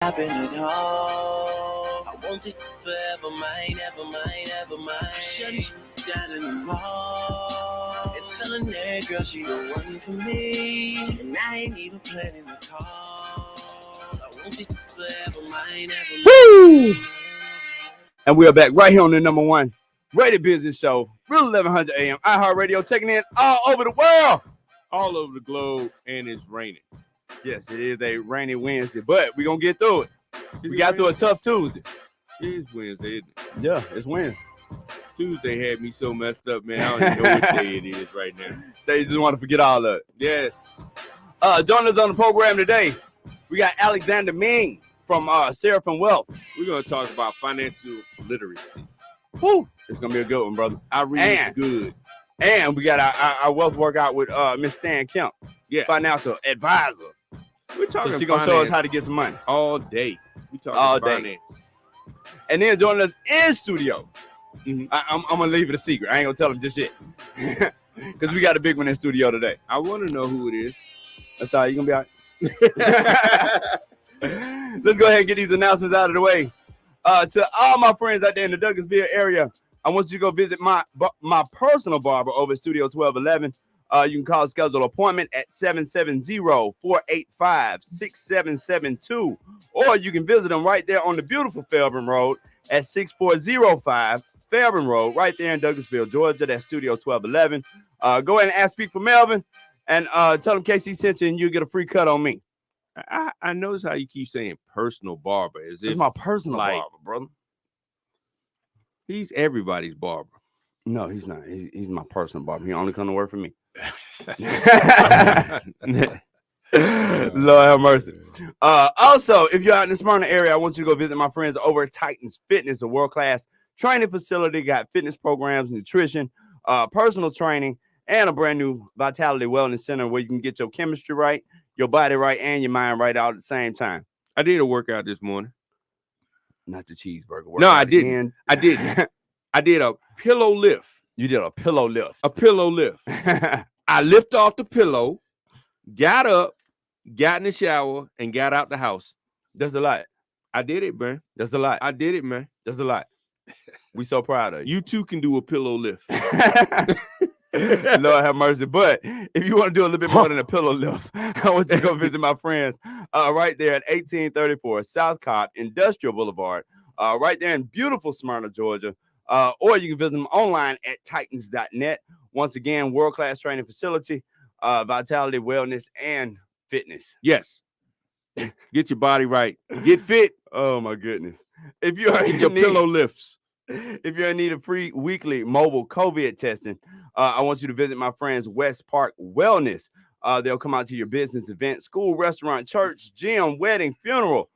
happen at all. I want it forever mine, ever mine, ever mine. I shut it down in the mall and telling that girl she the one for me, and I ain't even planning the call. I want it forever mine, ever mine. Woo! And we are back right here on the number one rated business show, Real 1100 AM, iHeartRadio, taking in all over the world, all over the globe, and it's raining. Yes, it is a rainy Wednesday, but we're going to get through it. We got through a tough Tuesday. It is Wednesday, isn't it? Yeah, it's Wednesday. Tuesday had me so messed up, man. I don't even know what day it is right now. So you just want to forget all of it. Yes. Joining us on the program today, we got Alexander Ming from Seraphim Wealth. We're going to talk about financial literacy. Woo! It's going to be a good one, brother. I read good. And we got our wealth workout with Miss Stan Kemp, financial advisor. We're talking. So she's gonna show us how to get some money all day. We talking all finance. Day. And then joining us in studio. I'm gonna leave it a secret. I ain't gonna tell them just yet, because we got a big one in studio today. I want to know who it is. That's all. You gonna be all right? Let's go ahead and get these announcements out of the way. To all my friends out there in the Douglasville area, I want you to go visit my personal barber over at Studio 1211. You can call a schedule appointment at 770-485-6772. Or you can visit them right there on the beautiful Fairburn Road at 6405 Fairburn Road, right there in Douglasville, Georgia. That's Studio 1211. Go ahead and speak for Melvin and tell them KC sent you and you get a free cut on me. I notice how you keep saying personal barber. It's my personal barber, brother. He's everybody's barber. No, he's not. He's my personal barber. He only come to work for me. Lord have mercy. Also, if you're out in the Smyrna area, I want you to go visit my friends over at Titans Fitness, a world-class training facility. Got fitness programs, nutrition, personal training, and a brand new Vitality Wellness Center where you can get your chemistry right, your body right, and your mind right all at the same time. I did a workout this morning. Not the cheeseburger workout. No, I didn't. I didn't. I did a pillow lift. You did a pillow lift. A pillow lift. I lift off the pillow, got up, got in the shower, and got out the house. That's a lot. I did it, man. That's a lot. I did it, man. That's a lot. We so proud of you. You too can do a pillow lift. Lord have mercy. But if you want to do a little bit more than a pillow lift, I want you to go visit my friends right there at 1834 South Cobb Industrial Boulevard, right there in beautiful Smyrna, Georgia. Or you can visit them online at titans.net. Once again, world-class training facility, vitality, wellness, and fitness. Yes. Get your body right. Get fit. Oh, my goodness. If you are get your pillow lifts. If you're in need of free weekly mobile COVID testing, I want you to visit my friends West Park Wellness. They'll come out to your business event, school, restaurant, church, gym, wedding, funeral,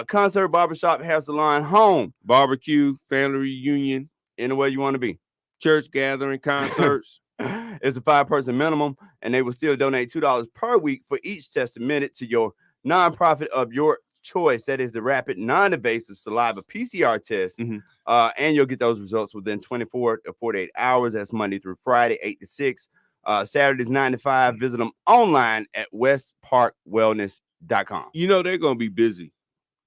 concert, barbershop, hair salon, home, barbecue, family reunion, anywhere you want to be, church gathering, concerts. It's a 5-person minimum, and they will still donate $2 per week for each test submitted to your nonprofit of your choice. That is the rapid non-invasive saliva PCR test. And you'll get those results within 24 to 48 hours. That's Monday through Friday, 8 to 6. Saturdays 9 to 5. Visit them online at westparkwellness.com. You know they're going to be busy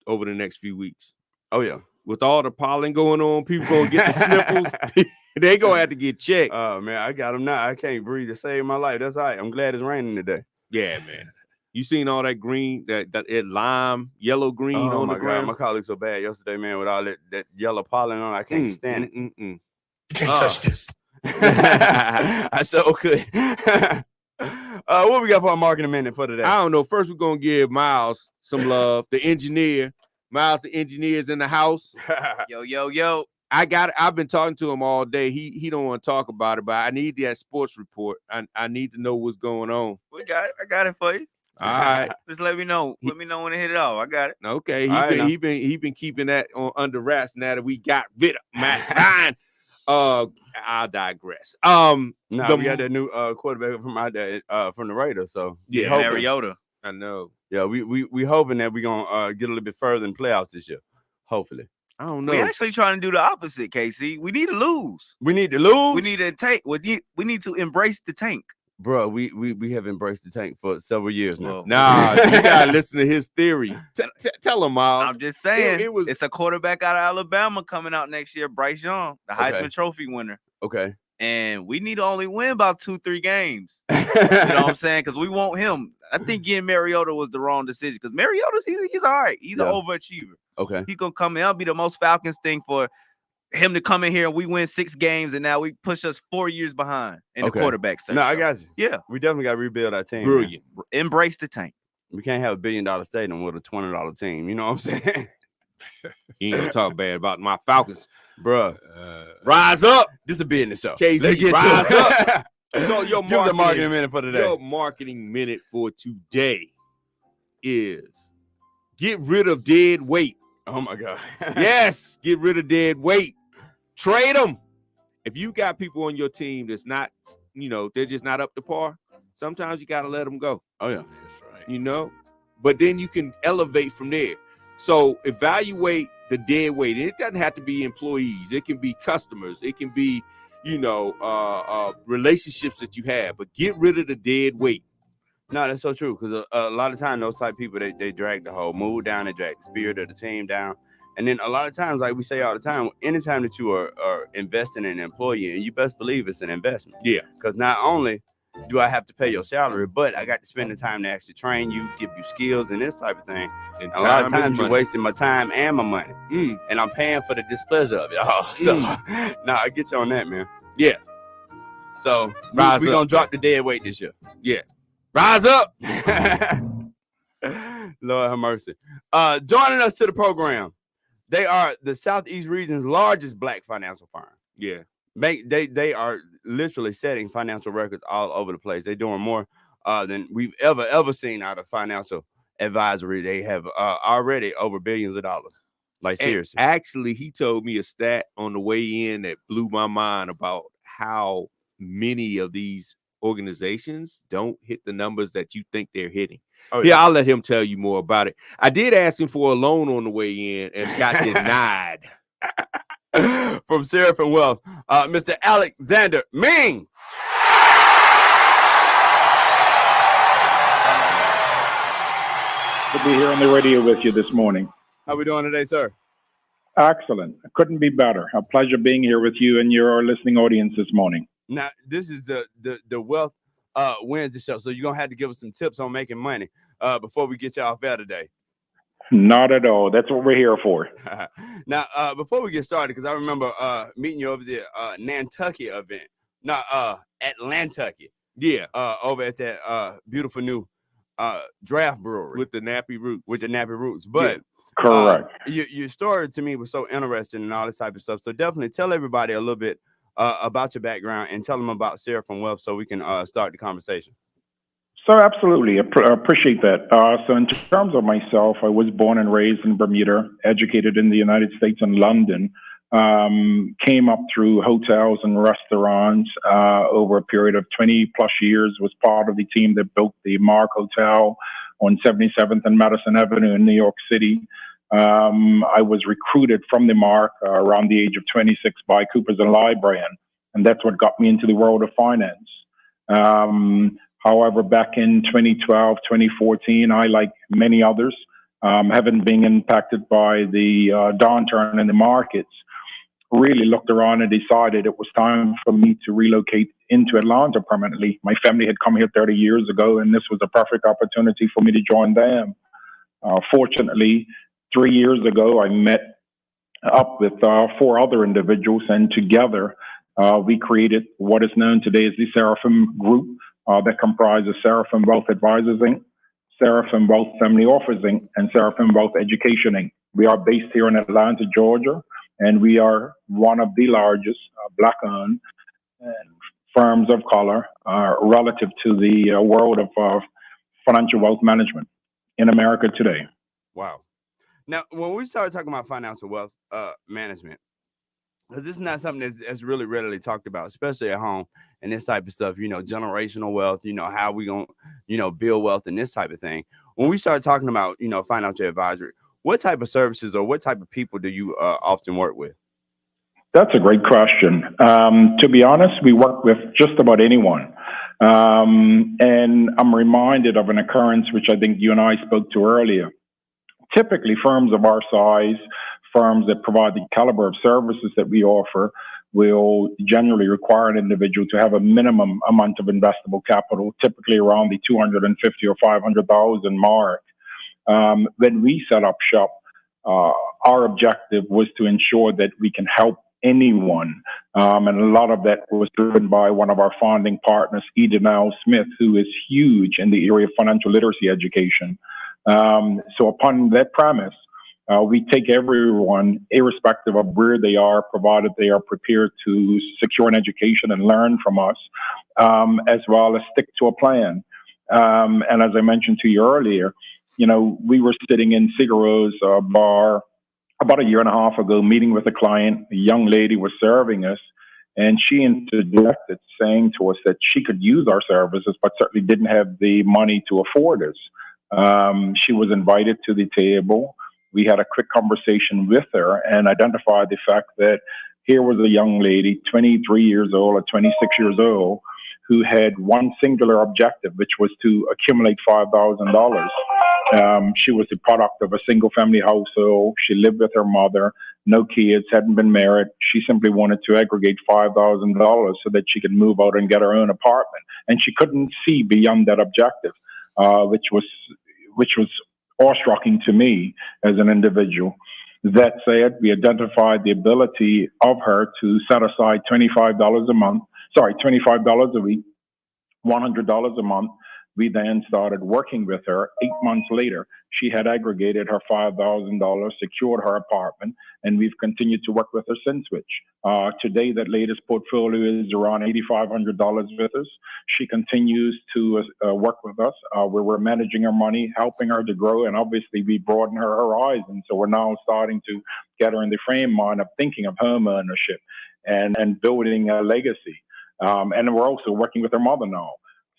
over the next few weeks. Oh, yeah. With all the pollen going on, people going to get the sniffles. They going to have to get checked. Oh, man, I got them now. I can't breathe to save my life. That's all right. I'm glad it's raining today. Yeah, man. You seen all that green, that lime, yellow green on the ground? My car looked so bad yesterday, man, with all that yellow pollen on. I can't stand it. You can't touch this. I so could. What we got for our marketing minute for today? I don't know. First, we're going to give Miles some love, the engineer. Miles, the engineer's in the house. Yo. I've been talking to him all day. He don't want to talk about it, but I need that sports report. I need to know what's going on. We got it. I got it for you. All right. Just let me know. Let me know when to hit it off. I got it. Okay. He been keeping that under wraps now that we got rid of Matt Ryan. I'll digress. We got that new quarterback from out there from the Raiders. So yeah, Mariota. I know. Yeah, we hoping that we're gonna get a little bit further in playoffs this year. Hopefully. I don't know. We actually trying to do the opposite, KC. We need to lose. We need to lose. We need to take. We need to embrace the tank. Bro, we have embraced the tank for several years now. Well, Nah, you gotta listen to his theory. Tell him, Miles. I'm just saying, it was- it's a quarterback out of Alabama coming out next year, Bryce Young, the Heisman Okay. Trophy winner. Okay. And we need to only win about 2-3 games. You know what I'm saying? Because we want him. I think getting Mariota was the wrong decision because Mariota's he's all right. He's an overachiever. Okay. He gonna come in. That'll be the most Falcons thing for him to come in here and we win 6 games and now we push us 4 years behind in the quarterback search. No, I got you. Yeah. We definitely got to rebuild our team. Brilliant. Man. Embrace the tank. We can't have $1 billion stadium with a $20 team. You know what I'm saying? You ain't gonna talk bad about my Falcons. Bruh. Rise up. This will be in the show. KZ, Let's get rise to up. So your Give us a marketing minute for today. Your marketing minute for today is get rid of dead weight. Oh my God. Yes, get rid of dead weight. Trade them. If you got people on your team that's not, they're just not up to par, sometimes you got to let them go. Oh, yeah. That's right. But then you can elevate from there. So evaluate the dead weight. It doesn't have to be employees. It can be customers. It can be, relationships that you have. But get rid of the dead weight. No, that's so true. Because a lot of times those type of people, they drag the whole mood down. They drag the spirit of the team down. And then a lot of times, like we say all the time, anytime that you are investing in an employee, and you best believe it's an investment. Yeah. Because not only do I have to pay your salary, but I got to spend the time to actually train you, give you skills and this type of thing. And A lot of time is times you're money. wasting my time and my money. And I'm paying for the displeasure of it. Oh, so I get you on that, man. Yeah. So Rise we're up. going to drop the dead weight this year. Yeah. Rise up. Lord have mercy. Joining us to the program, they are the Southeast region's largest Black financial firm. Yeah. They are literally setting financial records all over the place. They're doing more than we've ever seen out of financial advisory. They have already over billions of dollars. Like, And seriously. actually, he told me a stat on the way in that blew my mind about how many of these organizations don't hit the numbers that you think they're hitting. Oh, Yeah, I'll let him tell you more about it. I did ask him for a loan on the way in and got denied. From Seraphim Wealth, Mr. Alexander Ming. To be here on the radio with you this morning. How we doing today, sir? Excellent. Couldn't be better. A pleasure being here with you and your listening audience this morning. Now, this is the Wealth Wednesday show, so you're going to have to give us some tips on making money before we get you off air today. Not at all. That's what we're here for. Now, before we get started, because I remember meeting you over the Nantucket event, Atlantucket. Yeah. Over at that beautiful new draft brewery With the nappy roots. with the Nappy Roots. But Correct. your story to me was so interesting and all this type of stuff. So definitely tell everybody a little bit about your background and tell them about Seraphim Wealth so we can start the conversation. So absolutely. Appreciate that. So in terms of myself, I was born and raised in Bermuda, educated in the United States and London, came up through hotels and restaurants over a period of 20 plus years, was part of the team that built the Mark Hotel on 77th and Madison Avenue in New York City. I was recruited from the Mark around the age of 26 by Coopers and Lybrand, and that's what got me into the world of finance. However, back in 2012, 2014, I, like many others, having been impacted by the downturn in the markets, really looked around and decided it was time for me to relocate into Atlanta permanently. My family had come here 30 years ago, and this was a perfect opportunity for me to join them. Fortunately, 3 years ago, I met up with 4 other individuals, and together we created what is known today as the Seraphim Group that comprises Seraphim Wealth Advisors Inc., Seraphim Wealth Family Office Inc., and Seraphim Wealth Education Inc. We are based here in Atlanta, Georgia, and we are one of the largest Black-owned firms of color relative to the world of financial wealth management in America today. Wow. Now, when we started talking about financial wealth management, because this is not something that's really readily talked about, especially at home and this type of stuff, generational wealth, how we going to, build wealth and this type of thing. When we started talking about, financial advisory, what type of services or what type of people do you often work with? That's a great question. To be honest, we work with just about anyone. And I'm reminded of an occurrence which I think you and I spoke to earlier. Typically, firms of our size, firms that provide the caliber of services that we offer, will generally require an individual to have a minimum amount of investable capital, typically around the 250 or 500,000 mark. When we set up shop, our objective was to ensure that we can help anyone. And a lot of that was driven by one of our founding partners, Eden L. Smith, who is huge in the area of financial literacy education. So upon that premise, we take everyone, irrespective of where they are, provided they are prepared to secure an education and learn from us, as well as stick to a plan. And as I mentioned to you earlier, we were sitting in Cigaro's bar about a year and a half ago, meeting with a client. A young lady was serving us, and she interjected, saying to us that she could use our services, but certainly didn't have the money to afford us. She was invited to the table. We had a quick conversation with her and identified the fact that here was a young lady, 23 years old or 26 years old, who had one singular objective, which was to accumulate $5,000. She was the product of a single family household. She lived with her mother, no kids, hadn't been married. She simply wanted to aggregate $5,000 so that she could move out and get her own apartment. And she couldn't see beyond that objective, which was awe-striking to me as an individual. That said, we identified the ability of her to set aside $25 a week, $100 a month. We then started working with her. 8 months later, she had aggregated her $5,000, secured her apartment, and we've continued to work with her since which. Today, that latest portfolio is around $8,500 with us. She continues to work with us, where we're managing her money, helping her to grow, and obviously we broaden her horizon. So we're now starting to get her in the frame mind of thinking of home ownership and building a legacy. And we're also working with her mother now.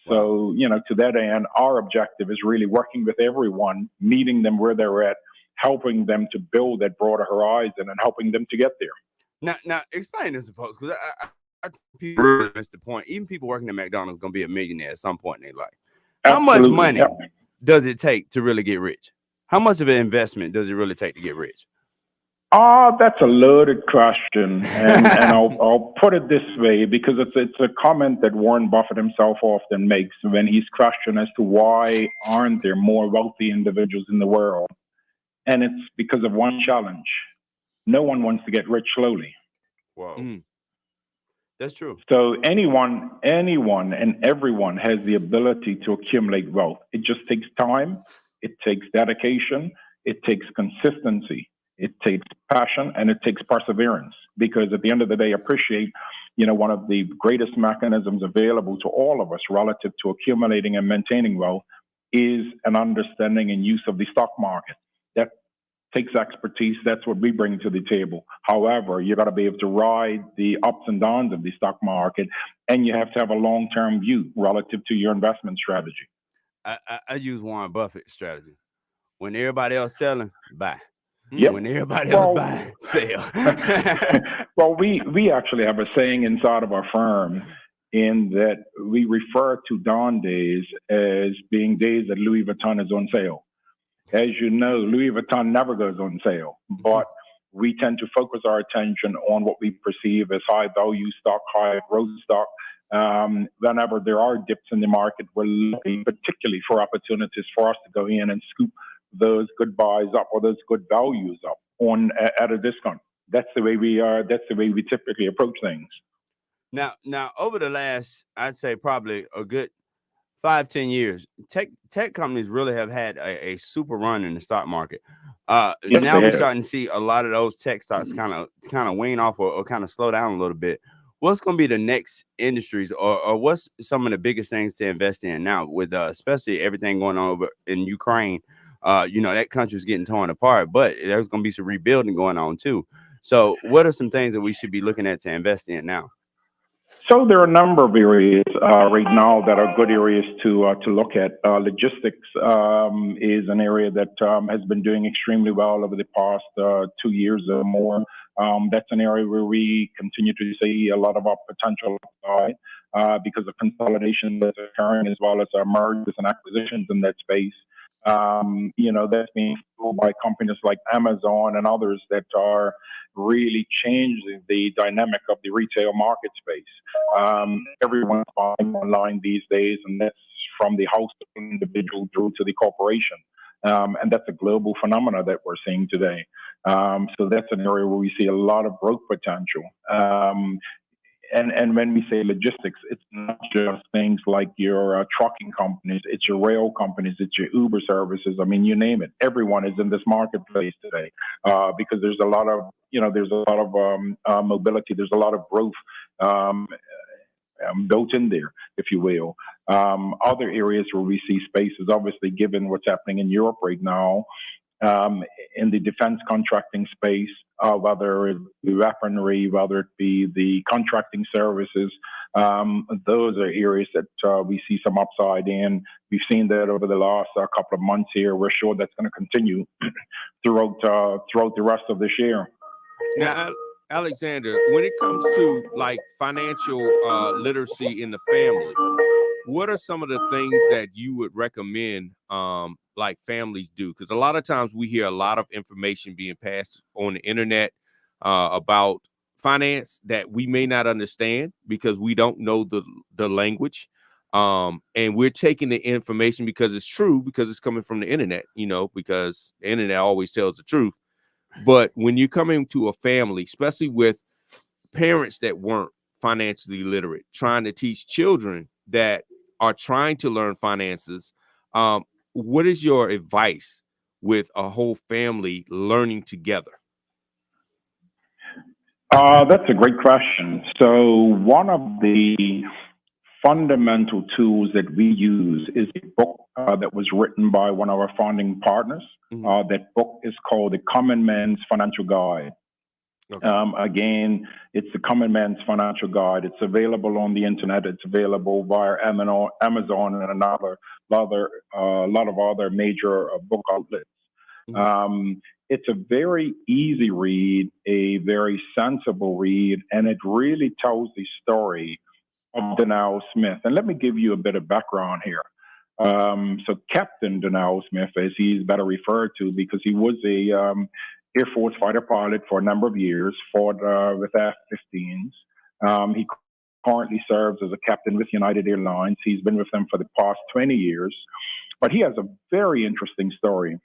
So, to that end, our objective is really working with everyone, meeting them where they're at, helping them to build that broader horizon and helping them to get there. Now explain this to folks, because I think people really miss the point. Even people working at McDonald's going to be a millionaire at some point in their life. How much money does it take to really get rich? How much of an investment does it really take to get rich? That's a loaded question, and I'll put it this way, because it's a comment that Warren Buffett himself often makes when he's questioned as to why aren't there more wealthy individuals in the world, and it's because of one challenge: no one wants to get rich slowly. Wow, that's true. So anyone, and everyone has the ability to accumulate wealth. It just takes time, it takes dedication, it takes consistency. It takes passion and it takes perseverance, because at the end of the day, appreciate, one of the greatest mechanisms available to all of us relative to accumulating and maintaining wealth is an understanding and use of the stock market. That takes expertise. That's what we bring to the table. However, you got to be able to ride the ups and downs of the stock market, and you have to have a long-term view relative to your investment strategy. I use Warren Buffett's strategy. When everybody else selling, buy. Yep. When everybody else buying, sell. Well, we actually have a saying inside of our firm in that we refer to dawn days as being days that Louis Vuitton is on sale. As you know, Louis Vuitton never goes on sale, but we tend to focus our attention on what we perceive as high value stock, high growth stock. Whenever there are dips in the market, we're looking particularly for opportunities for us to go in and scoop those good buys up or those good values up at a discount. That's the way we are. That's the way we typically approach things. Now over the last, I'd say probably a good 5-10 years, tech companies really have had a super run in the stock market. Now we're starting to see a lot of those tech stocks kind of wane off or kind of slow down a little bit. What's going to be the next industries, or what's some of the biggest things to invest in now, with especially everything going on over in Ukraine? That country's getting torn apart, but there's going to be some rebuilding going on too. So what are some things that we should be looking at to invest in now? So there are a number of areas right now that are good areas to look at. Logistics is an area that has been doing extremely well over the past 2 years or more. That's an area where we continue to see a lot of our potential upside because of consolidation that's occurring as well as mergers and acquisitions in that space. That's being fueled by companies like Amazon and others that are really changing the dynamic of the retail market space. Everyone's buying online these days, and that's from the household individual through to the corporation. And that's a global phenomena that we're seeing today. So that's an area where we see a lot of growth potential. And when we say logistics, it's not just things like your trucking companies, it's your rail companies, it's your Uber services. I mean, you name it. Everyone is in this marketplace today because there's a lot of, mobility. There's a lot of growth built in there, if you will. Other areas where we see space is obviously given what's happening in Europe right now. In the defense contracting space, whether it be weaponry, whether it be the contracting services, those are areas that we see some upside in. We've seen that over the last couple of months here. We're sure that's going to continue throughout the rest of this year. Now, Alexander, when it comes to like financial literacy in the family, what are some of the things that you would recommend like families do? Because a lot of times we hear a lot of information being passed on the internet about finance that we may not understand because we don't know the language. And we're taking the information because it's true, because it's coming from the internet, because the internet always tells the truth. But when you're coming to a family, especially with parents that weren't financially literate, trying to teach children that are trying to learn finances, what is your advice with a whole family learning together? That's a great question. So one of the fundamental tools that we use is a book that was written by one of our founding partners. Mm-hmm. That book is called The Common Man's Financial Guide. Okay. Again, it's The Common Man's Financial Guide. It's available on the internet. It's available via Amazon and a lot of other major book outlets. Mm-hmm. It's a very easy read, a very sensible read, and it really tells the story of Donald Smith. And let me give you a bit of background here. So Captain Donald Smith, as he's better referred to, because he was a Air Force fighter pilot for a number of years, fought with F-15s. He currently serves as a captain with United Airlines. He's been with them for the past 20 years. But he has a very interesting story.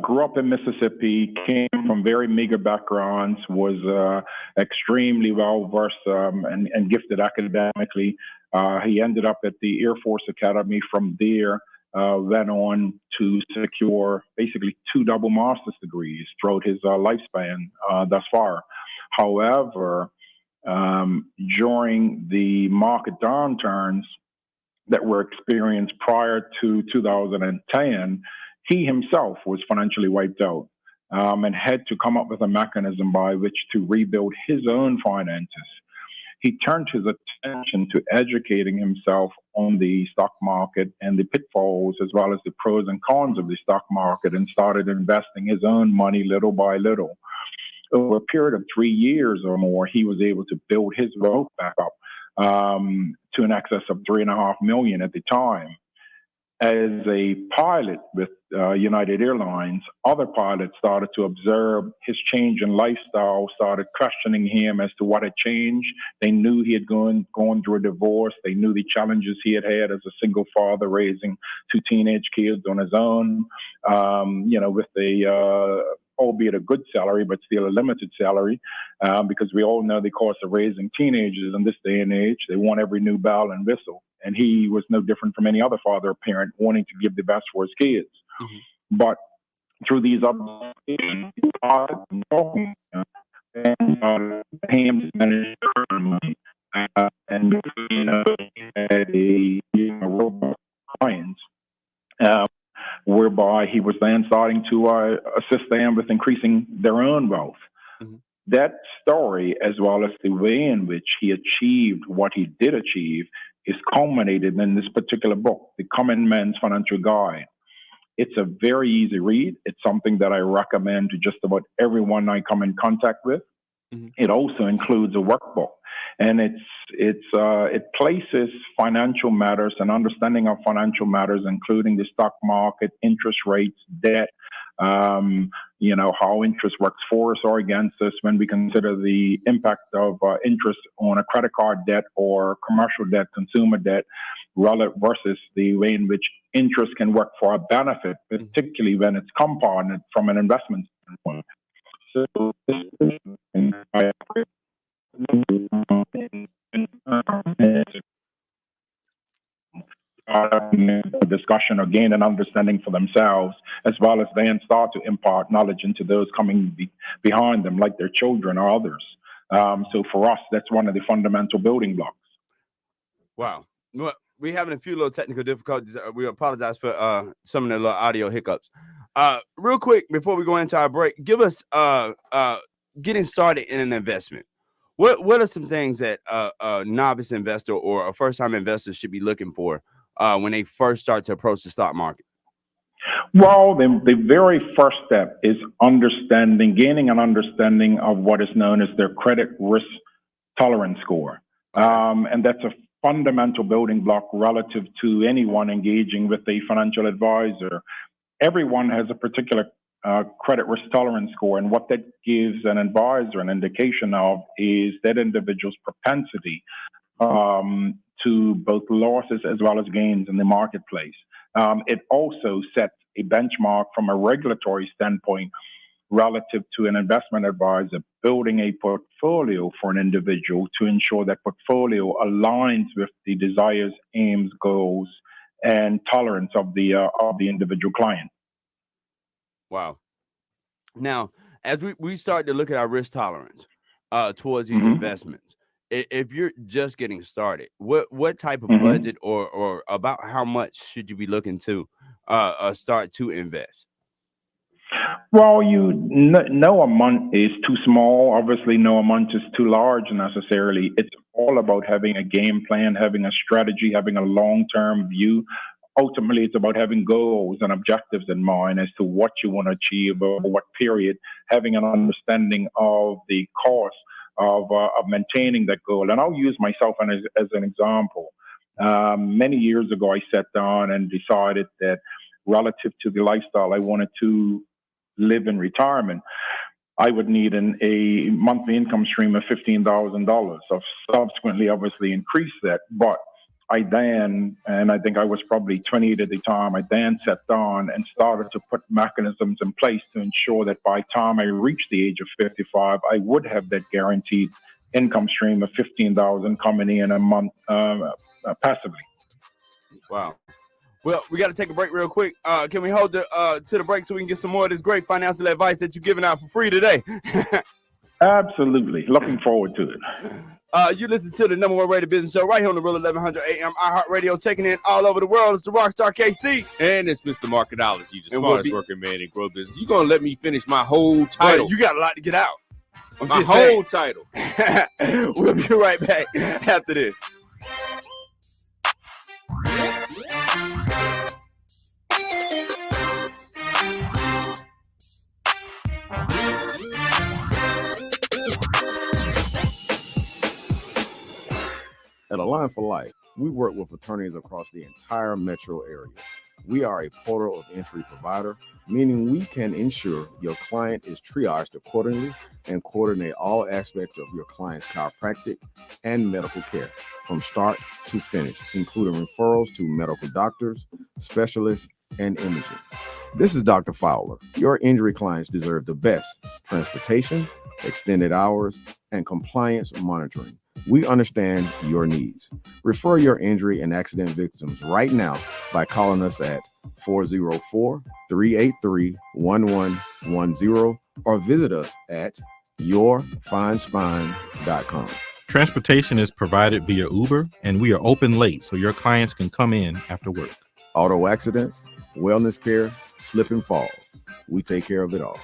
Grew up in Mississippi, came from very meager backgrounds, was extremely well-versed and gifted academically. He ended up at the Air Force Academy. From there, went on to secure basically 2 double master's degrees throughout his lifespan thus far. However, during the market downturns that were experienced prior to 2010, he himself was financially wiped out and had to come up with a mechanism by which to rebuild his own finances. He turned his attention to educating himself on the stock market and the pitfalls, as well as the pros and cons of the stock market, and started investing his own money little by little. Over a period of 3 years or more, he was able to build his wealth back up to an excess of $3.5 million at the time. As a pilot with United Airlines, other pilots started to observe his change in lifestyle, started questioning him as to what had changed. They knew he had gone through a divorce. They knew the challenges he had as a single father, raising 2 teenage kids on his own, with albeit a good salary, but still a limited salary, because we all know the cost of raising teenagers in this day and age. They want every new bell and whistle. And he was no different from any other father or parent wanting to give the best for his kids. Mm-hmm. But through these observations, he started talking and him to manage money and robust clients, whereby he was then starting to assist them with increasing their own wealth. Mm-hmm. that story, as well as the way in which he achieved what he did achieve, is culminated in this particular book, The Common Man's Financial Guide. It's a very easy read. It's something that I recommend to just about everyone I come in contact with. Mm-hmm. It also includes a workbook, and it places financial matters and understanding of financial matters, including the stock market, interest rates, debt, how interest works for us or against us when we consider the impact of interest on a credit card debt or commercial debt, consumer debt, versus the way in which interest can work for our benefit, particularly when it's compounded from an investment standpoint. So discussion or gain an understanding for themselves, as well as then start to impart knowledge into those coming behind them, like their children or others. So for us, that's one of the fundamental building blocks. Wow. We're having a few little technical difficulties. We apologize for some of the little audio hiccups. Real quick, before we go into our break, give us getting started in an investment. What are some things that a novice investor or a first-time investor should be looking for when they first start to approach the stock market? Well, the very first step is gaining an understanding of what is known as their credit risk tolerance score. And that's a fundamental building block relative to anyone engaging with a financial advisor. Everyone has a particular credit risk tolerance score, and what that gives an advisor an indication of is that individual's propensity to both losses as well as gains in the marketplace. It also sets a benchmark from a regulatory standpoint relative to an investment advisor building a portfolio for an individual to ensure that portfolio aligns with the desires, aims, goals, and tolerance of the individual client. Wow. Now, as we start to look at our risk tolerance towards these investments, if you're just getting started, what type of budget or about how much should you be looking to start to invest? Well, no amount is too small. Obviously, no amount is too large necessarily. It's all about having a game plan, having a strategy, having a long-term view. Ultimately, it's about having goals and objectives in mind as to what you want to achieve over what period, having an understanding of the cost of maintaining that goal. And I'll use myself as an example. Many years ago, I sat down and decided that relative to the lifestyle I wanted to live in retirement, I would need a monthly income stream of $15,000. So subsequently, obviously, increased that. But I then, and I think I was probably 28 at the time, I then sat down and started to put mechanisms in place to ensure that by the time I reached the age of 55, I would have that guaranteed income stream of $15,000 coming in a month passively. Wow. Well, we got to take a break real quick. Can we hold to the break so we can get some more of this great financial advice that you're giving out for free today? Absolutely. Looking forward to it. You listen to the #1 rated business show right here on the Real 1100 AM iHeartRadio, checking in all over the world. It's the Rockstar KC. And it's Mr. Marketology, the smartest working man in grow business. You going to let me finish my whole title? Well, you got a lot to get out. My whole title. We'll be right back after this. At Align for Life, we work with attorneys across the entire metro area. We are a portal of entry provider, meaning we can ensure your client is triaged accordingly and coordinate all aspects of your client's chiropractic and medical care from start to finish, including referrals to medical doctors, specialists, and imaging. This is Dr. Fowler. Your injury clients deserve the best: transportation, extended hours, and compliance monitoring. We understand your needs. Refer your injury and accident victims right now by calling us at 404-383-1110 or visit us at yourfinespine.com. Transportation is provided via Uber, and we are open late so your clients can come in after work. Auto accidents, wellness care, slip and fall. We take care of it all.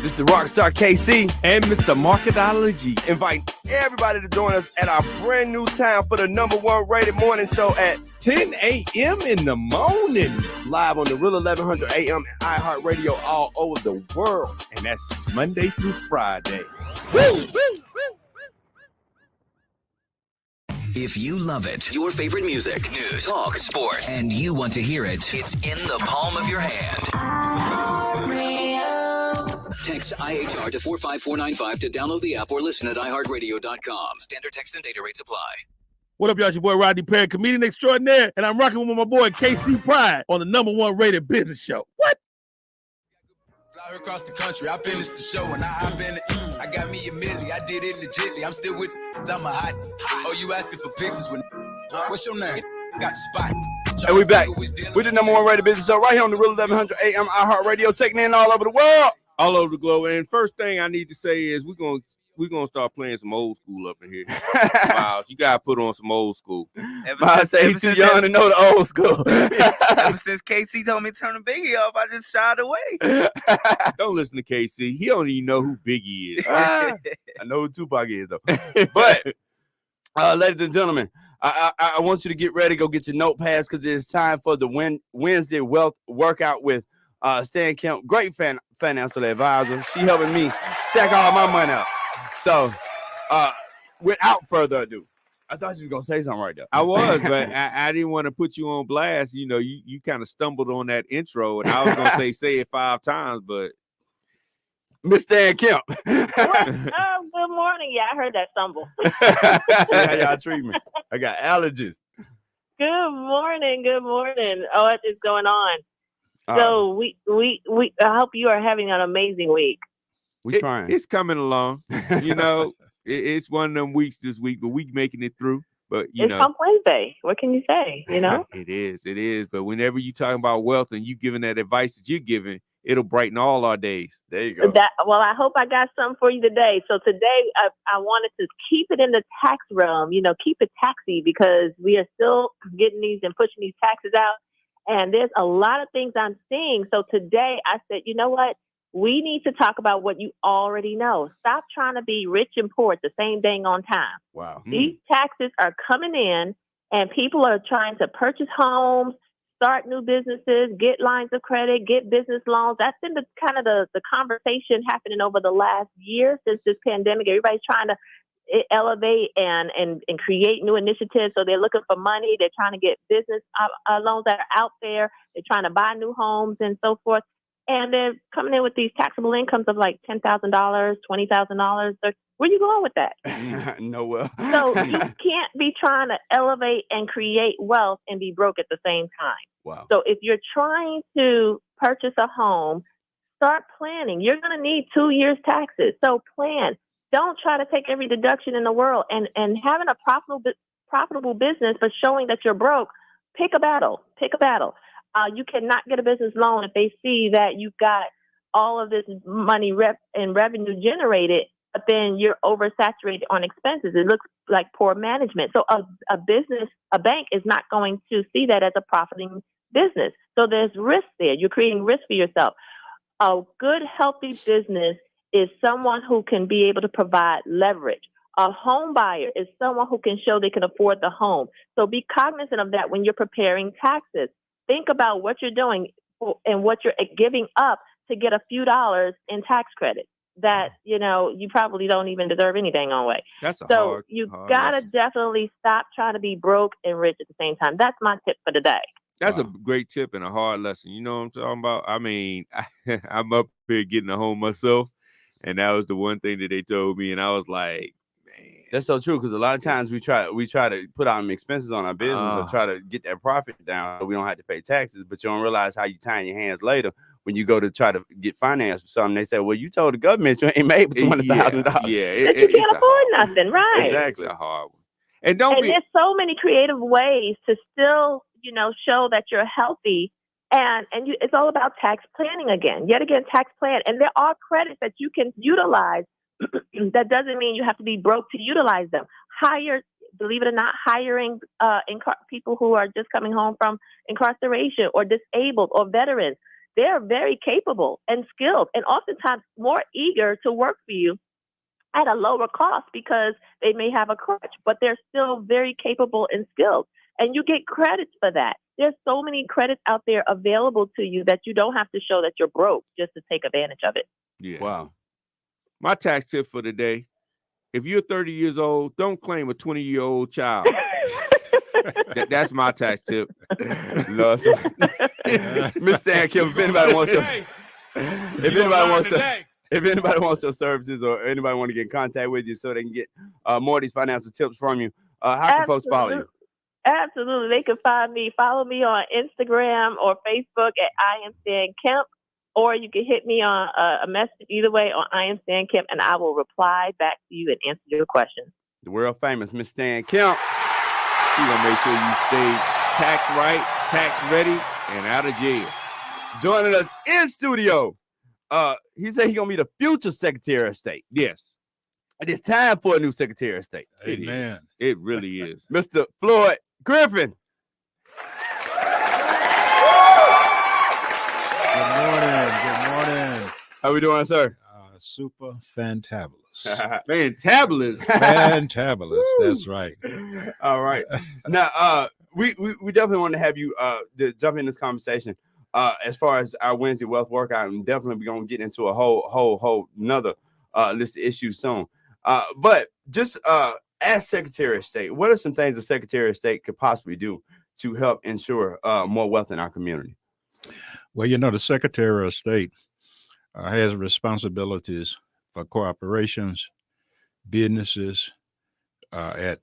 Mr. Rockstar KC. And Mr. Marketology. Invite everybody to join us at our brand new time for the #1 rated morning show at 10 a.m. in the morning. live on the Real 1100 AM and iHeartRadio all over the world. And that's Monday through Friday. If you love it, your favorite music, news, talk, sports, and you want to hear it, it's in the palm of your hand. Text IHR to 45495 to download the app or listen at iHeartRadio.com. Standard text and data rates apply. What up, y'all? It's your boy Rodney Perry, comedian extraordinaire, and I'm rocking with my boy KC Pride on the #1 rated business show. What? Fly across the country, I finished the show and I been I got me a milli, I did it legitly. I'm still with I'm a hot. Oh, you asking for pictures with what's your name? Got the spot. And we back with the #1 rated business show right here on the Real 1100 AM iHeartRadio, taking in all over the world. All over the globe. And first thing I need to say is we're gonna start playing some old school up in here. Wow, you gotta put on some old school. I say he's too young to know the old school. Ever since KC told me to turn the Biggie off, I just shied away. Don't listen to KC. He don't even know who Biggie is. I know who Tupac is though. But ladies and gentlemen, I want you to get ready. Go get your notepads because it's time for the Wednesday Wealth Workout with Stan Kemp, great financial advisor. She helping me stack all my money up. So, without further ado, I thought you were gonna say something right there. I was, but I didn't want to put you on blast. You know, you kind of stumbled on that intro, and I was gonna say it 5 times, but Miss Stan Kemp. Good morning. Yeah, I heard that stumble. See how y'all treat me. I got allergies. Good morning. Good morning. Oh, what is going on? So we I hope you are having an amazing week. We trying. It's coming along. You know, it's one of them weeks this week, but we making it through. But you know, it's Hump Wednesday. What can you say? You know, it is. But whenever you talking about wealth and you giving that advice that you're giving, it'll brighten all our days. There you go. Well, I hope I got something for you today. So today I wanted to keep it in the tax realm. You know, keep it taxy because we are still getting these and pushing these taxes out. And there's a lot of things I'm seeing. So today I said, you know what? We need to talk about what you already know. Stop trying to be rich and poor at the same dang on time. Wow. These taxes are coming in and people are trying to purchase homes, start new businesses, get lines of credit, get business loans. That's been the conversation happening over the last year since this pandemic. Everybody's trying to elevate and create new initiatives. So they're looking for money. They're trying to get business loans that are out there. They're trying to buy new homes and so forth. And they're coming in with these taxable incomes of like $10,000, $20,000. Where are you going with that? Nowhere. So you can't be trying to elevate and create wealth and be broke at the same time. Wow. So if you're trying to purchase a home, start planning. You're going to need 2 years taxes. So plan. Don't try to take every deduction in the world and having a profitable business, but showing that you're broke. Pick a battle. You cannot get a business loan if they see that you've got all of this money and revenue generated, but then you're oversaturated on expenses. It looks like poor management. So a bank is not going to see that as a profiting business. So there's risk there. You're creating risk for yourself. A good, healthy business is someone who can be able to provide leverage. A home buyer is someone who can show they can afford the home. So be cognizant of that when you're preparing taxes. Think about what you're doing and what you're giving up to get a few dollars in tax credit that, you know, you probably don't even deserve anything on way. So you gotta definitely stop trying to be broke and rich at the same time. That's my tip for today. That's a great tip and a hard lesson. You know what I'm talking about? I mean, I'm up here getting a home myself, and that was the one thing that they told me, and I was like, that's so true, because a lot of times we try to put our expenses on our business or try to get that profit down so we don't have to pay taxes, but you don't realize how you tie in your hands later when you go to try to get finance for something. They say, well, you told the government you ain't made $200,000. Yeah, you can't afford nothing, right? Exactly. It's a hard one. And there's so many creative ways to still, you know, show that you're healthy. It's all about tax planning again. Yet again, tax plan. And there are credits that you can utilize. That doesn't mean you have to be broke to utilize them. Believe it or not, hiring people who are just coming home from incarceration or disabled or veterans. they're very capable and skilled, and oftentimes more eager to work for you at a lower cost because they may have a crutch, but they're still very capable and skilled. And you get credits for that. There's so many credits out there available to you that you don't have to show that you're broke just to take advantage of it. Yeah. Wow. My tax tip for the day: if you're 30 years old, don't claim a 20-year-old child. That's my tax tip. No, so, Miss Stan Kim, if anybody wants to, if anybody wants your services or anybody want to get in contact with you so they can get more of these financial tips from you, how can folks follow you? Absolutely. They can follow me on Instagram or Facebook at I Am Stan Kemp, or you can hit me on a message either way on I Am Stan Kemp, and I will reply back to you and answer your questions. The world famous Miss Stan Kemp. She's gonna make sure you stay tax right, tax ready, and out of jail. Joining us in studio, he said he's gonna be the future Secretary of State. Yes. And it's time for a new Secretary of State. Amen. It really is. Mr. Floyd Griffin. Good morning. How we doing, sir? Super fantabulous. Fantabulous. Fantabulous. That's right. All right. Now, we definitely want to have you to jump in this conversation. As far as our Wednesday wealth workout, and definitely we're gonna get into a whole another list of issues soon. But just as Secretary of State, what are some things the Secretary of State could possibly do to help ensure more wealth in our community? Well, you know, the Secretary of State has responsibilities for corporations, businesses at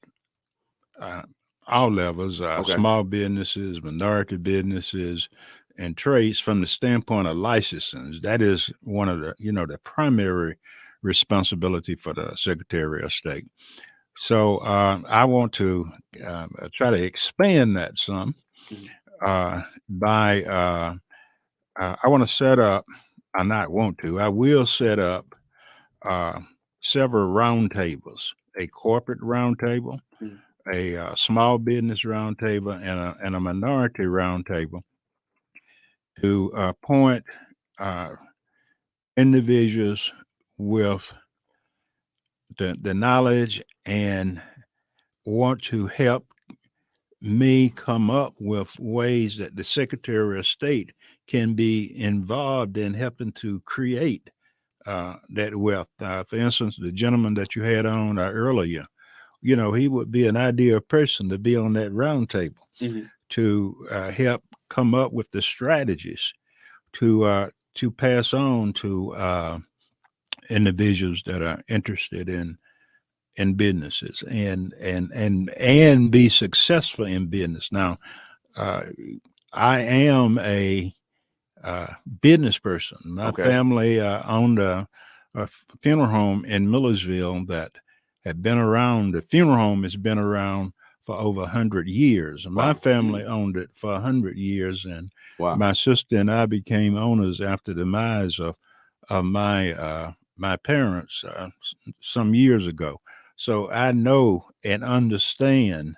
all levels, small businesses, minority businesses, and trades from the standpoint of licensing. That is one of the, the primary responsibility for the Secretary of State. So I want to try to expand that some by I want to set up, I will set up several roundtables, a corporate roundtable, a small business roundtable, and a minority roundtable to appoint individuals with the knowledge and want to help me come up with ways that the Secretary of State can be involved in helping to create that wealth. For instance, the gentleman that you had on earlier, he would be an ideal person to be on that roundtable to help come up with the strategies to pass on to individuals that are interested in businesses and be successful in business. Now, I am a business person. My family owned a funeral home in Millersville that had been around. The funeral home has been around for over 100 years. My family owned it for 100 years, and my sister and I became owners after the demise of my parents some years ago. So I know and understand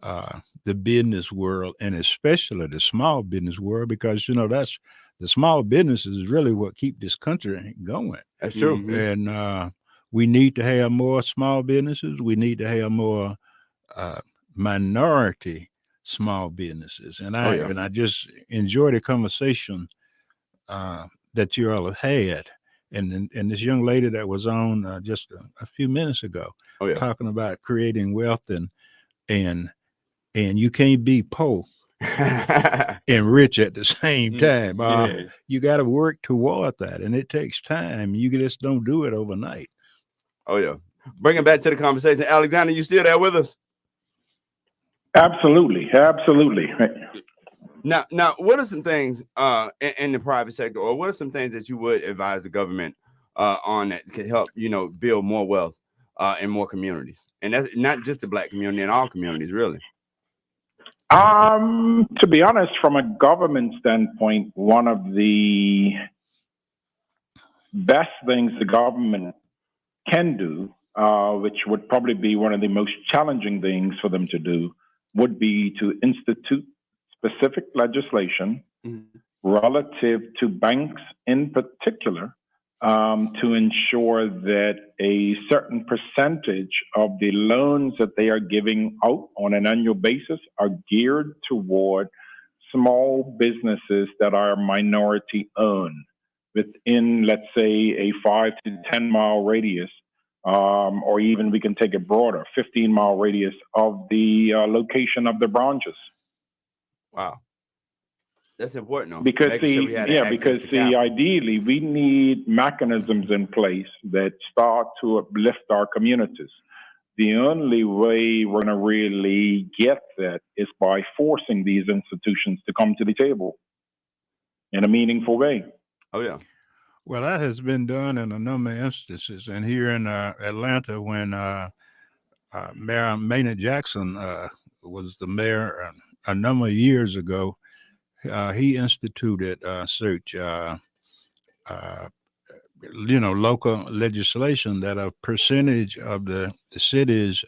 the business world, and especially the small business world, because that's the small businesses is really what keep this country going. That's true. And we need to have more small businesses. We need to have more minority small businesses. And I just enjoy the conversation that you all have had. And this young lady that was on just a few minutes ago, talking about creating wealth and you can't be poor and rich at the same time. You got to work toward that, and it takes time. You just don't do it overnight. Oh yeah. Bring it back to the conversation. Alexander, you still there with us? Absolutely. Now, what are some things in the private sector, or what are some things that you would advise the government on that can help, build more wealth in more communities? And that's not just the Black community, in all communities, really. To be honest, from a government standpoint, one of the best things the government can do, which would probably be one of the most challenging things for them to do, would be to institute specific legislation relative to banks in particular, to ensure that a certain percentage of the loans that they are giving out on an annual basis are geared toward small businesses that are minority owned within, let's say, a 5 to 10 mile radius, or even we can take it broader, 15-mile radius of the location of the branches. Wow. That's important, though. Because Making sure we had access to capital. ideally we need mechanisms in place that start to uplift our communities. The only way we're going to really get that is by forcing these institutions to come to the table in a meaningful way. Oh, yeah. Well, that has been done in a number of instances. And here in Atlanta, when Mayor Maynard Jackson was the mayor a number of years ago, he instituted such, local legislation that a percentage of the city's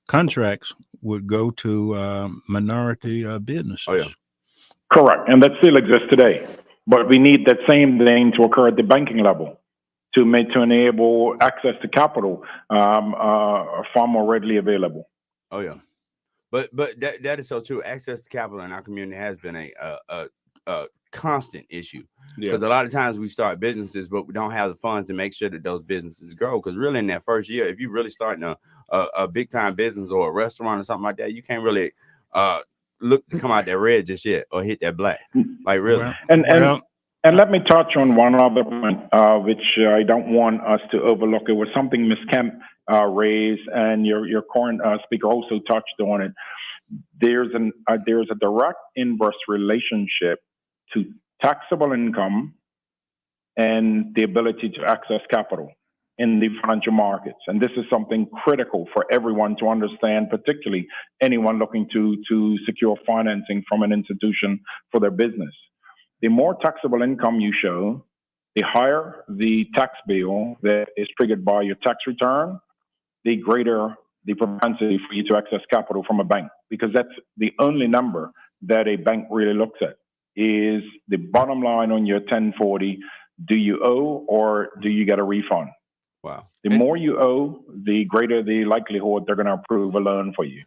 contracts would go to minority businesses. Oh, yeah. Correct. And that still exists today. But we need that same thing to occur at the banking level to enable access to capital far more readily available. Oh, yeah. But that is so true. Access to capital in our community has been a constant issue. Because a lot of times we start businesses, but we don't have the funds to make sure that those businesses grow. Because really in that first year, if you're really starting a big time business or a restaurant or something like that, you can't really look to come out that red just yet or hit that black. Like really. And let me touch on one other point, which I don't want us to overlook. It was something Ms. Kemp raised, and your current speaker also touched on it. There's a direct inverse relationship to taxable income and the ability to access capital in the financial markets. And this is something critical for everyone to understand, particularly anyone looking to secure financing from an institution for their business. The more taxable income you show, the higher the tax bill that is triggered by your tax return, the greater the propensity for you to access capital from a bank, because that's the only number that a bank really looks at is the bottom line on your 1040. Do you owe or do you get a refund? Wow. The more you owe, the greater the likelihood they're going to approve a loan for you.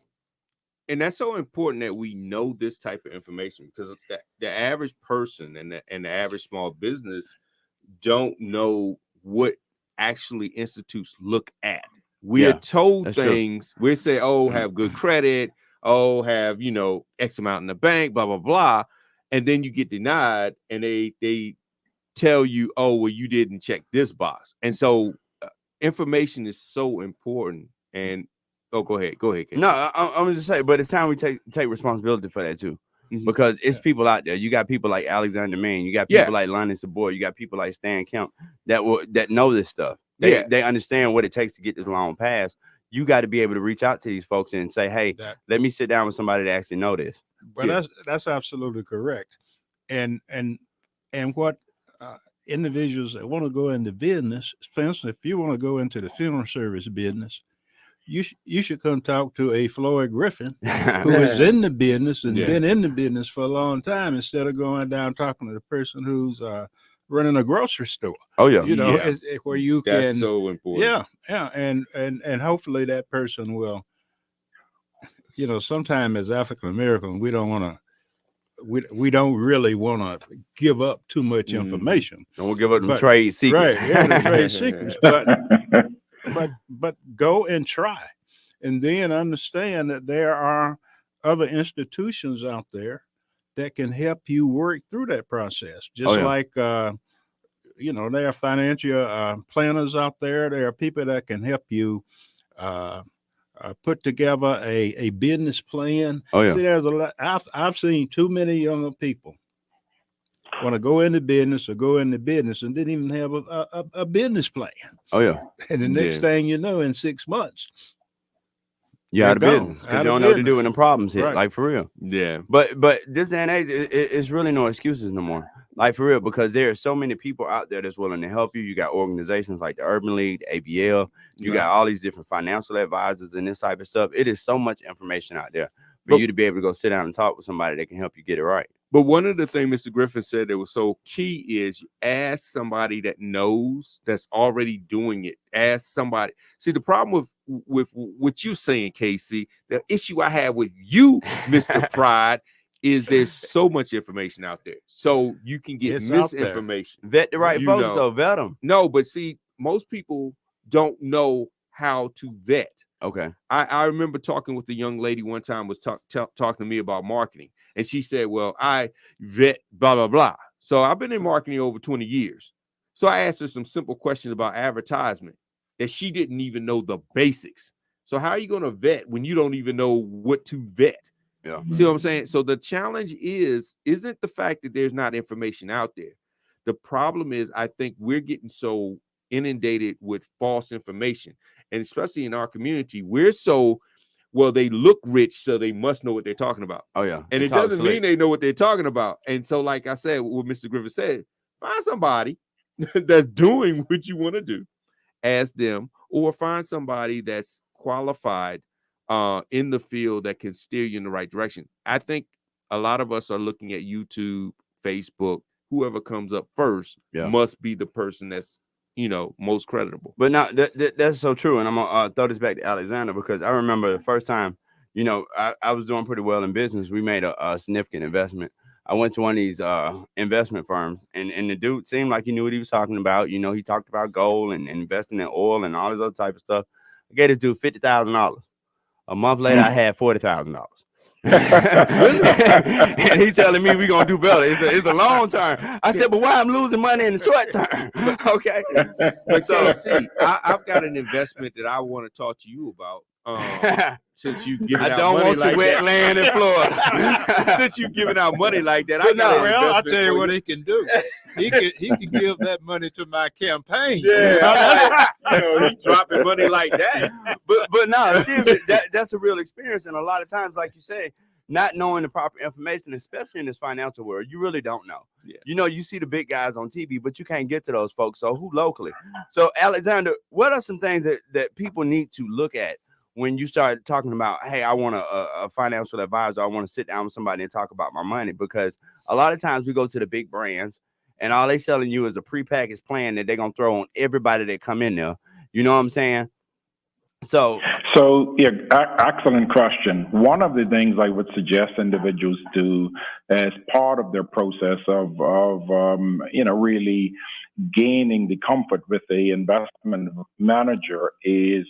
And that's so important that we know this type of information, because the average person and the average small business don't know what actually institutes look at. We are told things. True. We say, oh, have good credit. Oh, have, X amount in the bank, blah, blah, blah. And then you get denied and they tell you, oh, well, you didn't check this box. And so information is so important. And go ahead. Kate. No, I'm just saying, but it's time we take responsibility for that too. Mm-hmm. Because it's people out there. You got people like Alexander Mann. You got people like Lonnie Sabor. You got people like Stan Kemp that know this stuff. They understand what it takes to get this loan passed. You got to be able to reach out to these folks and say, hey, let me sit down with somebody that actually know this. But that's absolutely correct. And what individuals that want to go into business, for instance, if you want to go into the funeral service business, you should come talk to a Floyd Griffin who is in the business and been in the business for a long time, instead of going down talking to the person who's running a grocery store. Oh yeah, where you That's can. so important. Yeah, and hopefully that person will. Sometimes as African Americans, we don't want to. We don't really want to give up too much information. Don't give up the trade secrets. Right, the trade secrets, but go and try, and then understand that there are other institutions out there that can help you work through that process. Just like, there are financial planners out there. There are people that can help you put together a business plan. See, there's a lot. I've seen too many younger people want to go into business and didn't even have a business plan. And the next thing you know, in 6 months, you're out of business because you don't know what to do when the problems hit. Like for real. Yeah. But this day and age, it's really no excuses no more. Like for real, because there are so many people out there that's willing to help you. You got organizations like the Urban League, the ABL. You got all these different financial advisors and this type of stuff. It is so much information out there for you to be able to go sit down and talk with somebody that can help you get it right. But one of the things Mr. Griffin said that was so key is ask somebody that knows, that's already doing it. Ask somebody. See, the problem with what you saying, Casey, the issue I have with you, Mr. Pride, is there's so much information out there. So you can get It's out there. misinformation. Vet the right You folks, know. though. Vet them. No, but see, most people don't know how to vet. Okay. I remember talking with a young lady one time, was talking to me about marketing. And she said, well, I vet blah, blah, blah. So I've been in marketing over 20 years. So I asked her some simple questions about advertisement that she didn't even know the basics. So how are you going to vet when you don't even know what to vet? Yeah. See what I'm saying? So the challenge isn't the fact that there's not information out there. The problem is, I think we're getting so inundated with false information. And especially in our community, we're so, well, they look rich, so they must know what they're talking about. Oh, yeah. And They it talk doesn't slick. mean they know what they're talking about. And so, like I said, what Mr. Griffin said, find somebody that's doing what you want to do, ask them, or find somebody that's qualified in the field that can steer you in the right direction. I think a lot of us are looking at YouTube, Facebook, whoever comes up first must be the person that's, most creditable. But now that's so true. And I'm gonna throw this back to Alexander, because I remember the first time, I was doing pretty well in business. We made a significant investment. I went to one of these investment firms, and the dude seemed like he knew what he was talking about. He talked about gold and investing in oil and all this other type of stuff. I gave this dude $50,000. A month later, I had $40,000. And he's telling me we're gonna do better. It's a long term. I said, but why I'm losing money in the short term? Okay. But so see, I've got an investment that I want to talk to you about. Since you giving I out don't money want like your wet that. land in Florida. Since you giving out money like that, But got an well, I'll investment tell you for what he can do. He can give that money to my campaign. Yeah, he dropping money like that. But no, seriously, that's a real experience. And a lot of times, like you say, not knowing the proper information, especially in this financial world, you really don't know. Yeah. You see the big guys on TV, but you can't get to those folks. So who locally? So Alexander, what are some things that people need to look at when you start talking about, hey, I want a financial advisor, I want to sit down with somebody and talk about my money? Because a lot of times we go to the big brands and all they selling you is a prepackaged plan that they're going to throw on everybody that come in there. You know what I'm saying? So yeah, excellent question. One of the things I would suggest individuals do as part of their process of really gaining the comfort with the investment manager is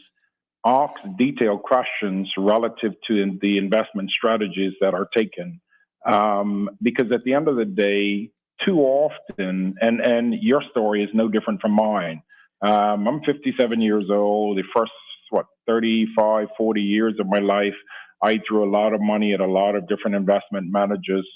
ask detailed questions relative to the investment strategies that are taken. Because at the end of the day, too often, and your story is no different from mine. I'm 57 years old. The first, 35, 40 years of my life, I threw a lot of money at a lot of different investment managers,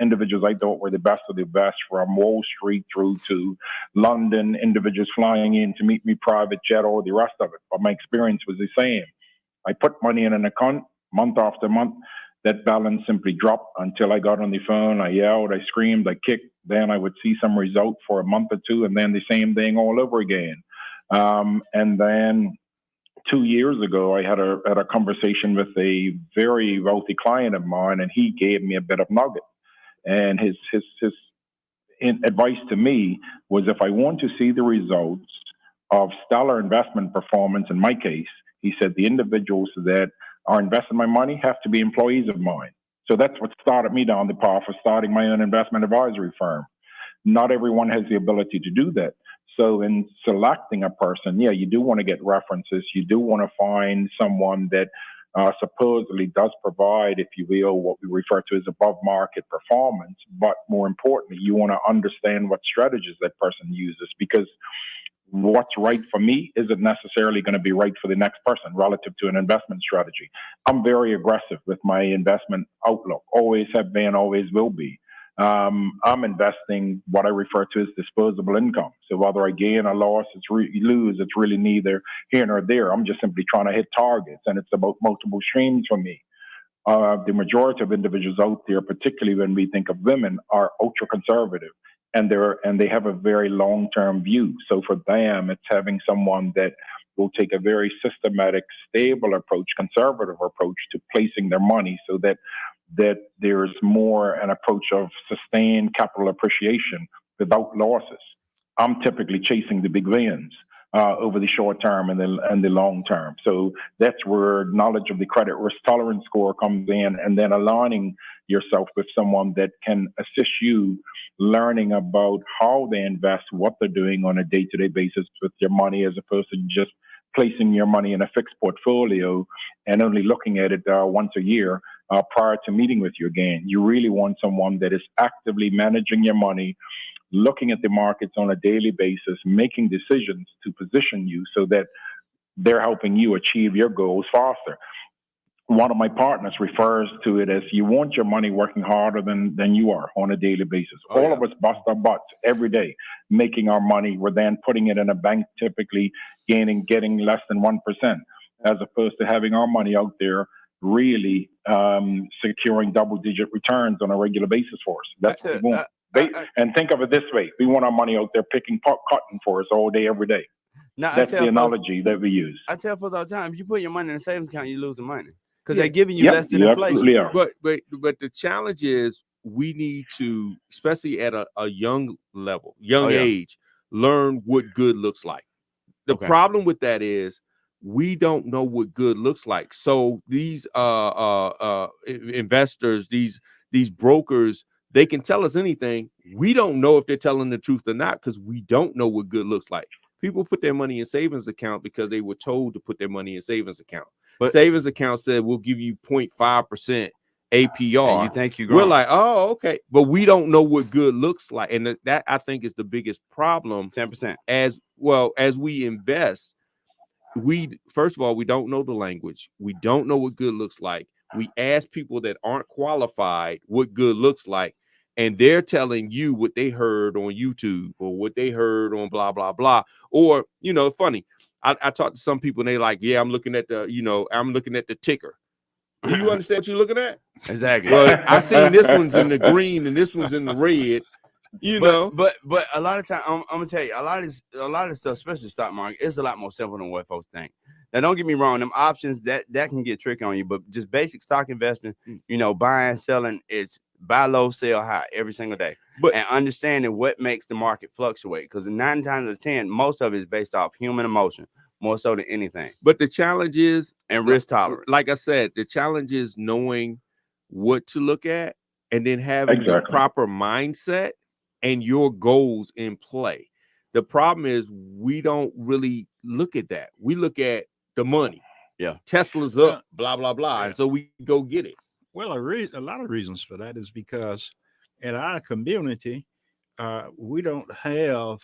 individuals I thought were the best of the best, from Wall Street through to London, individuals flying in to meet me private jet, all the rest of it. But my experience was the same. I put money in an account month after month. That balance simply dropped until I got on the phone. I yelled, I screamed, I kicked. Then I would see some result for a month or two, and then the same thing all over again. And then 2 years ago, I had a conversation with a very wealthy client of mine, and he gave me a bit of nugget. And his advice to me was, if I want to see the results of stellar investment performance, in my case, he said, the individuals that are investing my money have to be employees of mine. So that's what started me down the path of starting my own investment advisory firm. Not everyone has the ability to do that. So in selecting a person, you do want to get references. You do want to find someone that supposedly does provide, if you will, what we refer to as above market performance. But more importantly, you want to understand what strategies that person uses, because what's right for me isn't necessarily going to be right for the next person relative to an investment strategy. I'm very aggressive with my investment outlook, always have been, always will be. I'm investing what I refer to as disposable income. So whether I gain or lose, it's really neither here nor there. I'm just simply trying to hit targets, and it's about multiple streams for me. The majority of individuals out there, particularly when we think of women, are ultra conservative, and they have a very long-term view. So for them, it's having someone that will take a very systematic, stable approach, conservative approach to placing their money, so that that there's more an approach of sustained capital appreciation without losses. I'm typically chasing the big wins over the short term and the long term. So that's where knowledge of the credit risk tolerance score comes in, and then aligning yourself with someone that can assist you learning about how they invest, what they're doing on a day-to-day basis with your money, as opposed to just placing your money in a fixed portfolio and only looking at it once a year prior to meeting with you again. You really want someone that is actively managing your money, looking at the markets on a daily basis, making decisions to position you so that they're helping you achieve your goals faster. One of my partners refers to it as you want your money working harder than you are on a daily basis. All of us bust our butts every day making our money. We're then putting it in a bank, typically getting less than 1%, as opposed to having our money out there really securing double-digit returns on a regular basis for us. That's what we want. And think of it this way. We want our money out there picking cotton for us all day, every day. Now, that's the analogy that we use. I tell folks all the time, if you put your money in a savings account, you're losing money. Because they're giving you less than inflation. Absolutely are. But the challenge is we need to, especially at a young level, age, learn what good looks like. The problem with that is we don't know what good looks like. So these investors, these brokers, they can tell us anything. We don't know if they're telling the truth or not because we don't know what good looks like. People put their money in savings account because they were told to put their money in savings account. But savings account said we'll give you 0.5% APR. And you think you're We're like, oh, okay. But we don't know what good looks like. And that I think is the biggest problem. 10%. As well as we invest, first of all, we don't know the language. We don't know what good looks like. We ask people that aren't qualified what good looks like. And they're telling you what they heard on YouTube or what they heard on blah, blah, blah. Or, funny. I talked to some people and they're like, yeah, I'm looking at the ticker. Do you understand what you're looking at? Exactly. Well, I seen this one's in the green and this one's in the red. But a lot of time, I'm gonna tell you, a lot of this stuff, especially the stock market, is a lot more simple than what folks think. Now, don't get me wrong, them options that can get tricky on you, but just basic stock investing, buying, selling, it's buy low, sell high every single day. And understanding what makes the market fluctuate, because 9 times out of 10, most of it is based off human emotion, more so than anything. But the challenge is, and risk tolerance. Like I said, the challenge is knowing what to look at and then having the proper mindset and your goals in play. The problem is we don't really look at that. We look at the money. Yeah. Tesla's up, blah, blah, blah. And so we go get it. Well, a lot of reasons for that is because in our community, we don't have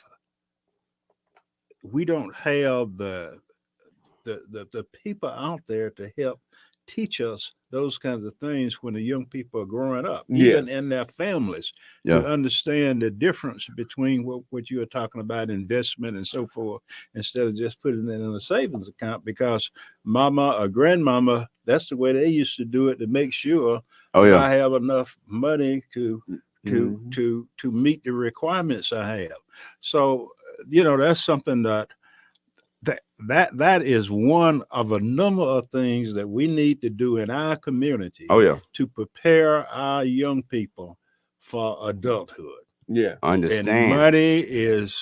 the people out there to help teach us those kinds of things when the young people are growing up, even in their families, to understand the difference between what you are talking about, investment and so forth, instead of just putting it in a savings account, because mama or grandmama, that's the way they used to do it to make sure I have enough money to meet the requirements I have. So, that's something that is one of a number of things that we need to do in our community to prepare our young people for adulthood. Yeah. Understand. And money is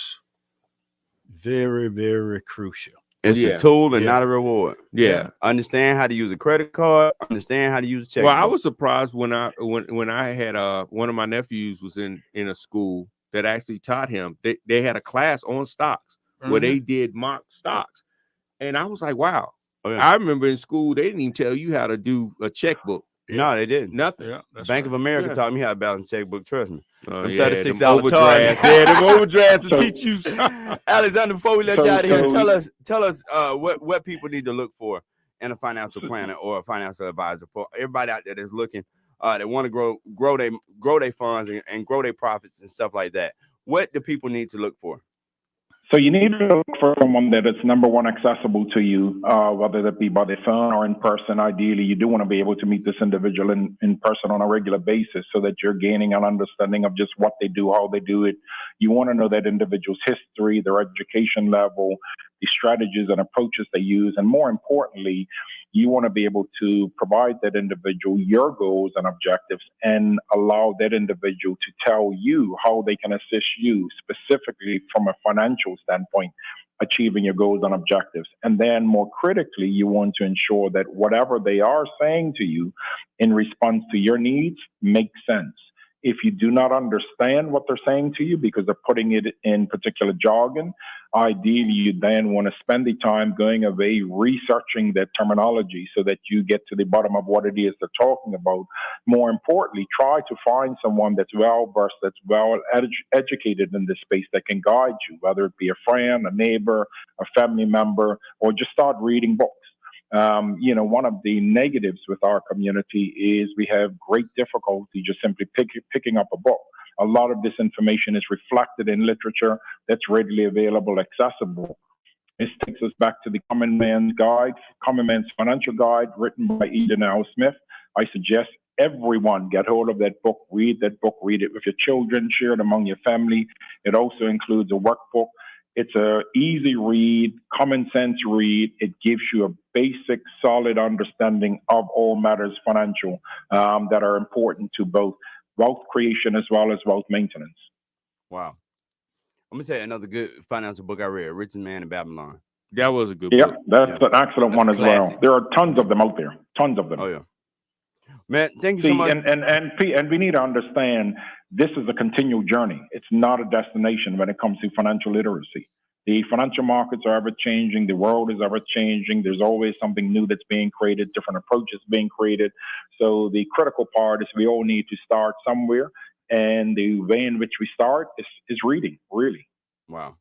very, very crucial. It's a tool and not a reward. Yeah. Understand how to use a credit card. Understand how to use a check. Well, I was surprised when I had one of my nephews was in a school that actually taught him. They had a class on stocks where they did mock stocks. And I was like, wow. I remember in school, they didn't even tell you how to do a checkbook. No, they didn't. Nothing. Yeah, Bank of America taught me how to balance a checkbook. Trust me. $36 overdrafts. Them overdrafts to teach you. Alexander, before we let you out of here, tell us what people need to look for in a financial planner or a financial advisor for everybody out there that's looking that want to grow their funds and grow their profits and stuff like that. What do people need to look for? So you need to look for someone that is, number one, accessible to you, whether that be by the phone or in person. Ideally, you do want to be able to meet this individual in person on a regular basis so that you're gaining an understanding of just what they do, how they do it. You want to know that individual's history, their education level, the strategies and approaches they use. And more importantly, You want to be able to provide that individual your goals and objectives and allow that individual to tell you how they can assist you specifically from a financial standpoint, achieving your goals and objectives. And then more critically, you want to ensure that whatever they are saying to you in response to your needs makes sense. If you do not understand what they're saying to you because they're putting it in particular jargon, ideally you then want to spend the time going away researching that terminology so that you get to the bottom of what it is they're talking about. More importantly, try to find someone that's well-versed, that's well-educated in this space that can guide you, whether it be a friend, a neighbor, a family member, or just start reading books. One of the negatives with our community is we have great difficulty just simply picking up a book. A lot of this information is reflected in literature that's readily available, accessible. This takes us back to the Common Man's Financial Guide, written by Eden L. Smith. I suggest everyone get hold of that book, read it with your children, share it among your family. It also includes a workbook. It's an easy read, common sense read. It gives you a basic, solid understanding of all matters financial that are important to both wealth creation as well as wealth maintenance. Wow. I'm going to say another good financial book I read, Rich Man in Babylon. That was a good book. Yeah, that's an excellent one as well. There are tons of them out there. Tons of them. Oh, yeah. Man, thank you so much. And we need to understand this is a continual journey. It's not a destination when it comes to financial literacy. The financial markets are ever changing. The world is ever changing. There's always something new that's being created, different approaches being created. So the critical part is we all need to start somewhere. And the way in which we start is reading, really. Wow.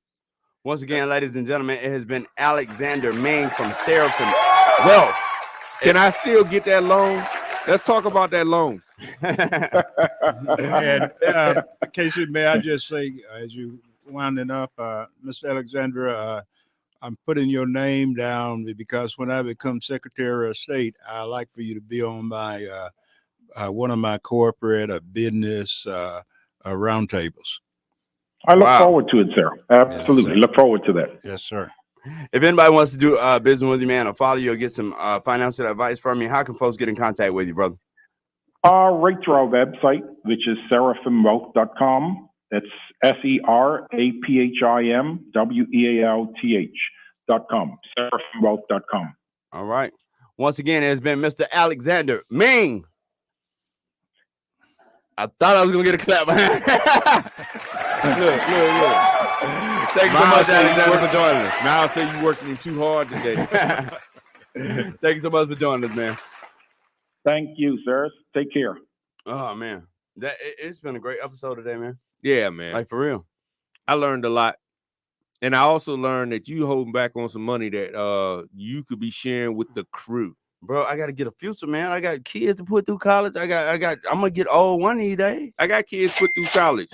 Once again, ladies and gentlemen, it has been Alexander Ming from Seraphim Wealth. Can I still get that loan? Let's talk about that loan. And Casey, may I just say, as you winding up, Mr. Alexander, I'm putting your name down because when I become Secretary of State, I like for you to be on my one of my corporate or business roundtables. I look forward to it, sir. Absolutely. Yes, sir. Look forward to that. Yes, sir. If anybody wants to do business with you, man, or follow you or get some financial advice from you, how can folks get in contact with you, brother? Right through our website, which is seraphimwealth.com. That's SERAPHIMWEALTH.com. Seraphimwealth.com. All right. Once again, it has been Mr. Alexander Ming. I thought I was going to get a clap behind. Look. Thank you so much, Alexander, for joining us. Now I say you working too hard today. Thank you so much for joining us, man. Thank you, sir. Take care. Oh, man. It's been a great episode today, man. Yeah, man. Like, for real. I learned a lot. And I also learned that you holding back on some money that you could be sharing with the crew. Bro, I got to get a future, man. I got kids to put through college. I'm going to get old one of these days. I got kids put through college.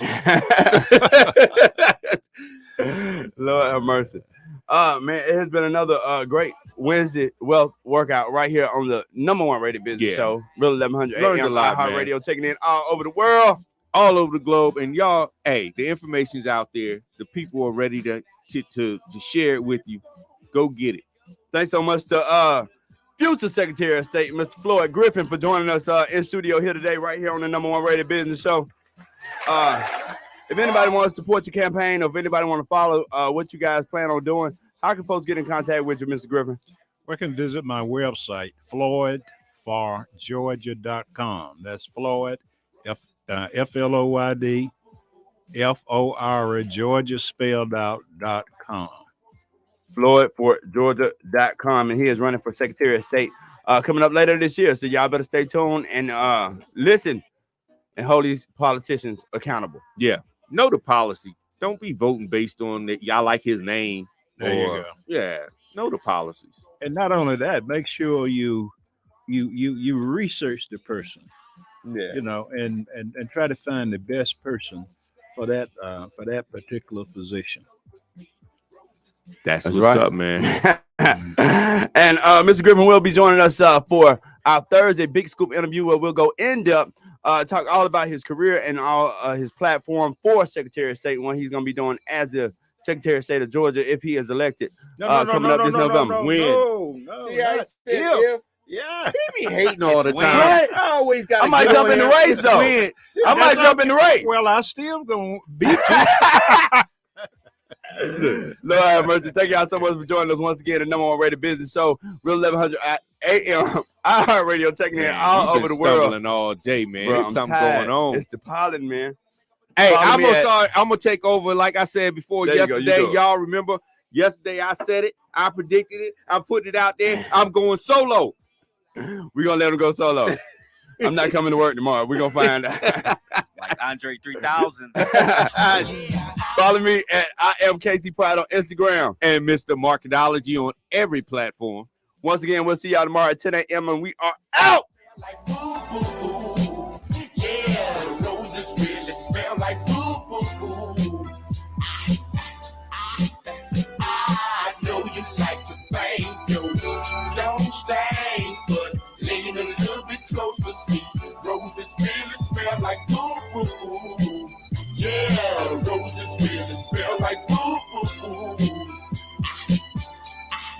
Lord have mercy. Man, it has been another great Wednesday wealth workout right here on the #1 rated business show, Real 1100 AM iHeart Radio, checking in all over the world, all over the globe. And y'all, hey, the information's out there. The people are ready to share it with you. Go get it. Thanks so much to future Secretary of State, Mr. Floyd Griffin, for joining us in studio here today, right here on the #1 rated business show. If anybody wants to support your campaign, or if anybody want to follow what you guys plan on doing, how can folks get in contact with you, Mr. Griffin? We can visit my website, floydforgeorgia.com. That's Floyd, FLOYD, FOR, Georgia spelled out.com. floydforgeorgia.com, and he is running for Secretary of State coming up later this year. So y'all better stay tuned and listen and hold these politicians accountable. Yeah. Know the policy. Don't be voting based on that y'all like his name. There you go. Yeah. Know the policies. And not only that, make sure you research the person. Yeah. And try to find the best person for that particular position. That's what's right. up, man. And Mr. Griffin will be joining us for our Thursday Big Scoop interview, where we'll go in depth, talk all about his career and all his platform for Secretary of State, when he's going to be doing as the Secretary of State of Georgia if he is elected coming up this November. No, See, I said if Yeah. He be hating all the It's time. What? I always got. I might jump in the race, though. I might jump in the race. Well, I still gonna beat you. Lord have mercy. Thank y'all so much for joining us once again. The number one rated business show, Real 1100 AM, iHeartRadio, taking it all over the world. Stumbling all day, man. Bro, There's I'm something tired. going on. It's the pollen, man. Hey, Follow I'm me gonna at- start. I'm gonna take over. Like I said before, There you go, you yesterday, do it. y'all remember? Yesterday, I said it. I predicted it. I put it out there. I'm going solo. We're going to let him go solo. I'm not coming to work tomorrow. We're going to find out. Like Andre 3000. Follow me at I am Casey Pride on Instagram. And Mr. Marketology on every platform. Once again, we'll see y'all tomorrow at 10 a.m. and we are out. Like boo, boo, boo. Yeah, roses really smell like boo, boo, boo. I know you like to bang, yo. Don't stain, but lean a little bit closer. See, roses really smell like boo, boo, boo.